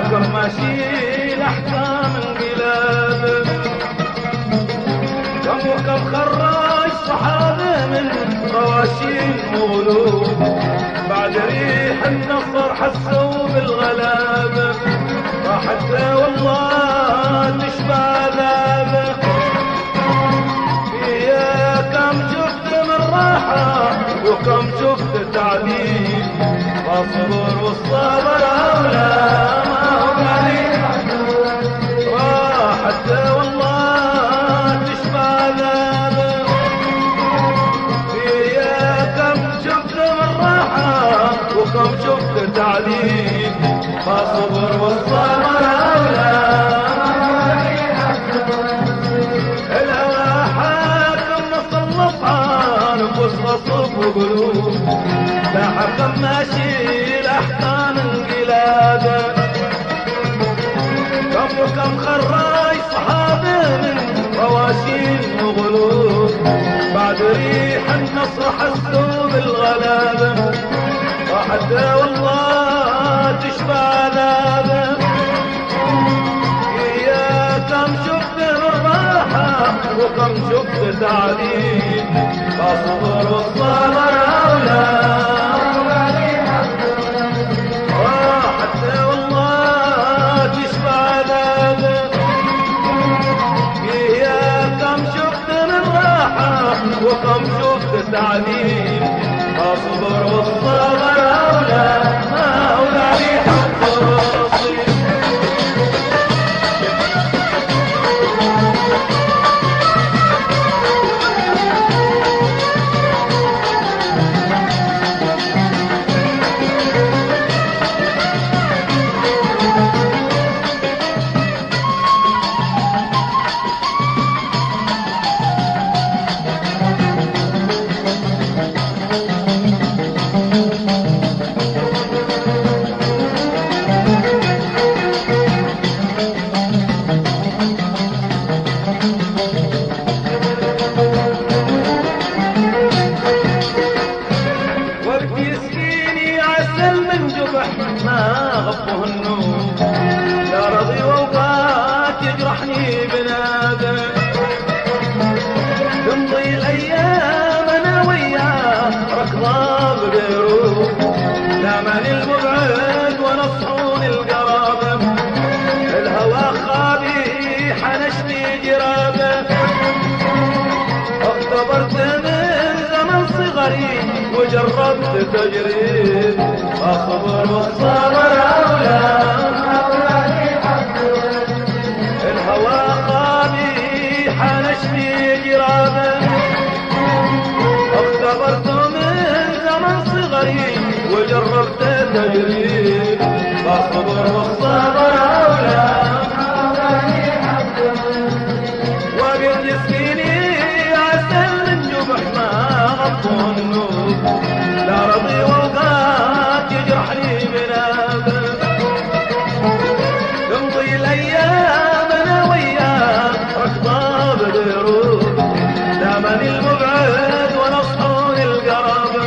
حكم ماشي الأحكام انقلاب، كم وكم خرج صحابه من رواشين مغلوب، بعد ريح النصر حسوا بالغلابة، راحت والله تشبع ذابه. يا كم شفت من راحة وكم شفت تعذيب، فاصبر والصبر أولى ما هو عليك، راحت والله تشبع ذابه. يا كم شفت من راحة وكم شفت تعذيب، فاصبر والصبر أولى. الهوى حاكم مسلط على نفوس غصب وقلوب، لا حكم ماشي الأحكام انقلابه، كم وكم خرج صحابه من رواشين وغلوب، بعد ريح النصر حسوا بالغلابة، راحت والله تشبع ذابه. يا كم شفت بالراحة وكم شفت تعذيب، فاصبر والصبر أولى. راحت والله تشبع ذابه. يا كم شفت من راحة وكم شفت تعذيب، فاصبر والصبر أولى ما أولى لحق الرصيد. ما غفه النور، يا رضي ووقات يجرحني بنادم، تمضي الايام انا وياه ركضه بقيروب، لا من المبعد وانا صحون القرابه، الهوى خابي حنشني جرابه، اختبرت من زمن صغري وجربت تجريب، اصبر والصبر أولى. الهوى خابي حنشني جرابه، اختبرت من زمن صغري وجربت تجريب، اصبر والصبر أولى. وقت يسقيني عسل الجبح ما غطه النور، لا رضي ووقات يجرحني بنابه، تمضي الايام انا وياه ركضه بدروب، لا من المبعد وانا صحون القرابه،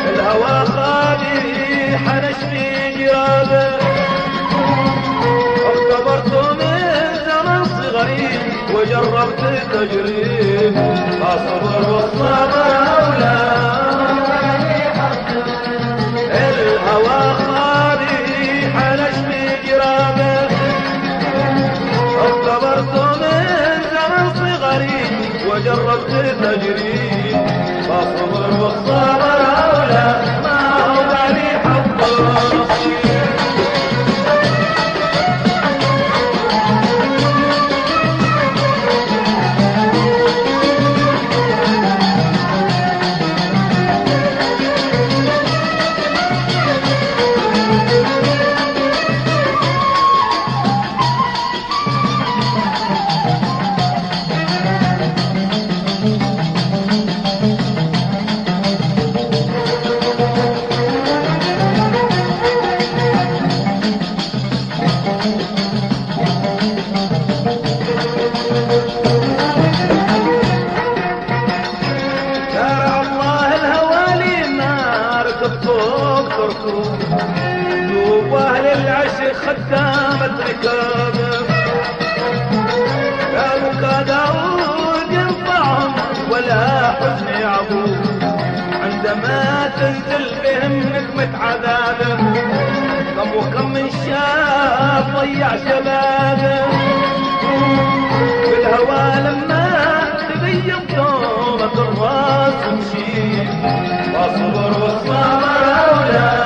الهوى خالي حنشني جرابه، اختبرت من زمن صغري وجربت تجريب، اصبر والصبر أولى. الهوى خالي حنشني جرابه، اختبرت من زمن صغري وجربت تجريب، فاصبر والصبر أولى ما هو علي حق الرصيد. ركابه لا بكى داود ينفعهم ولا حزن يعقوب عندما تنزل بهم نقمة عذابه كم وكم من شاب ضيع شبابه بالهوى لما تبين ثومة الراس ومشي واصبر والصبر أولى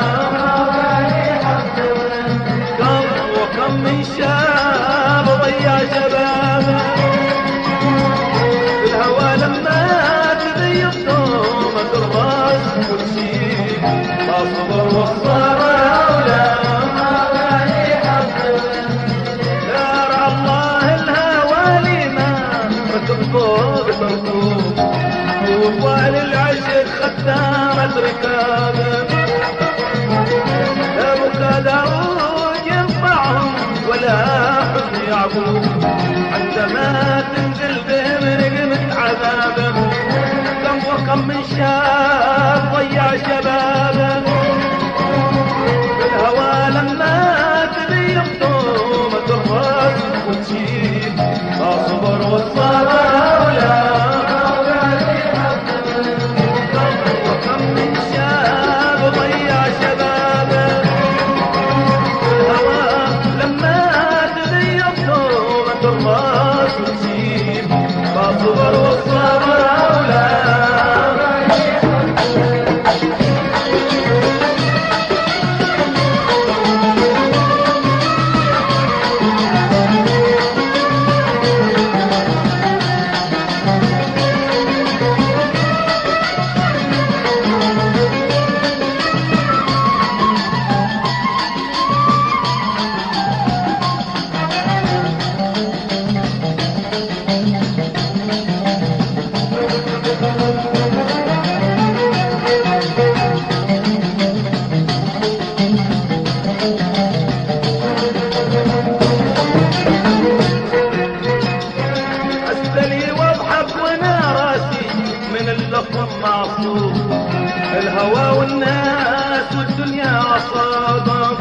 كم وكم من شاب ضيع شبابه بالهوى لما تبين ثومة الراس ومشي واصبر والصبر أولى فوق مركوب وطال العشق خدامة ركابه لا بكى داود ينفعهم ولا حزن يعقوب عندما تنزل بهم نقمة عذابه كم وكم من شاب ضيع شبابه بالهوى لما تبين ثومة الراس وتشيل اصبر والصبر فاصبر والصبر أولى الهوى والناس والدنيا عصابة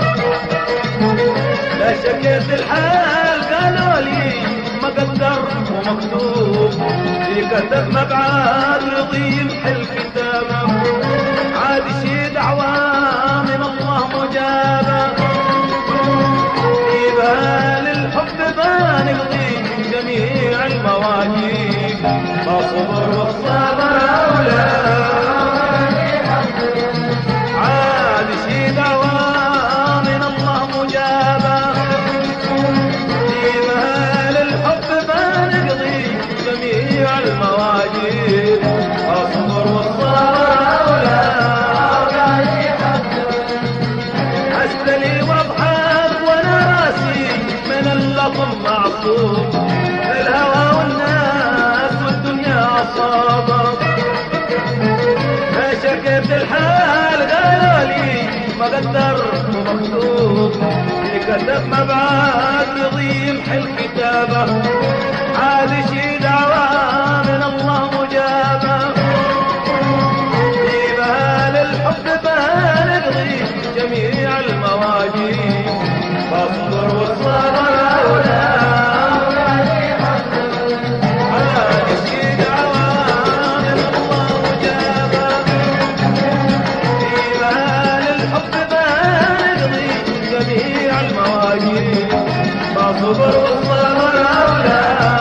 لا شكيت الحال قالوا لي مقدر ومكتوب في كتب مبعاد رضي يمحل كتابه عاد شي دعوة من الله مجابة في بال الحب بنقضي جميع المواجيب فاصبر والصبر أولى الهوى والناس والدنيا عصابة ما شكيت الحال قالوا لي مقدر ومكتوب في كتب مبعاد رضي يمحل كتابه عاد شي دعوة من الله مجابة في بال الحب بنقضي جميع المواجيب فاصبر والصبر أولى صبر والصبر أولى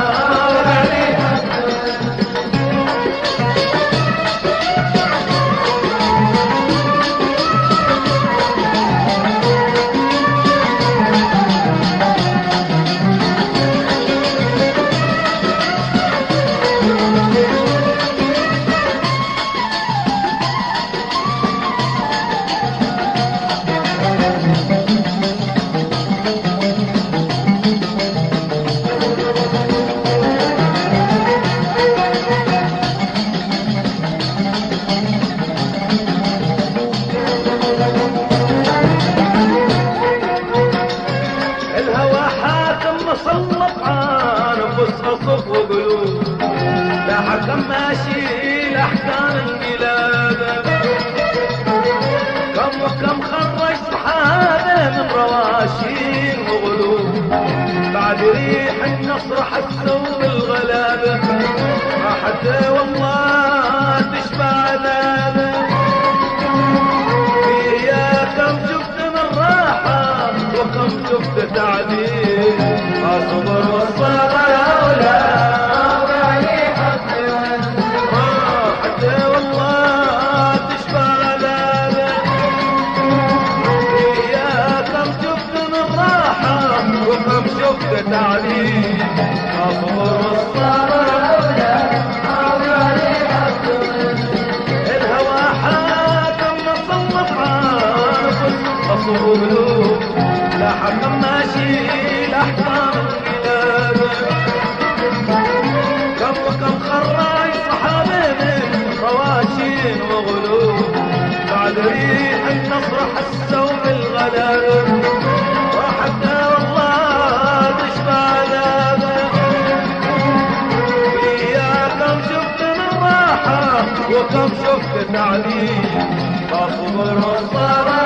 صف وقلوب لا حكم ماشي لأحكام البلاد كم وكم خرج صحابه من رواشين وغلوب بعد ريح النصر حسوا بالغلابة ما حتى والله تشبع عذابه يا كم شفت من راحة وكم شفت تعذيب اصبر والصبر اولى حتى والله تشبع عذابه يا كم شفت من راحة وكم شفت تعذيب اصبر والصبر اولى الهوى حاكم مصمف عانف اصبر قلوب لا حكم ماشي الاحكام الكلاب كم وكم خراج صحابه من رواشين وغلوب بعد ريح النصر حسوا بالغلاب وحتى والله تشبع عذابه يا كم شفت من راحة وكم شفت تعذيب فاصبر والصبر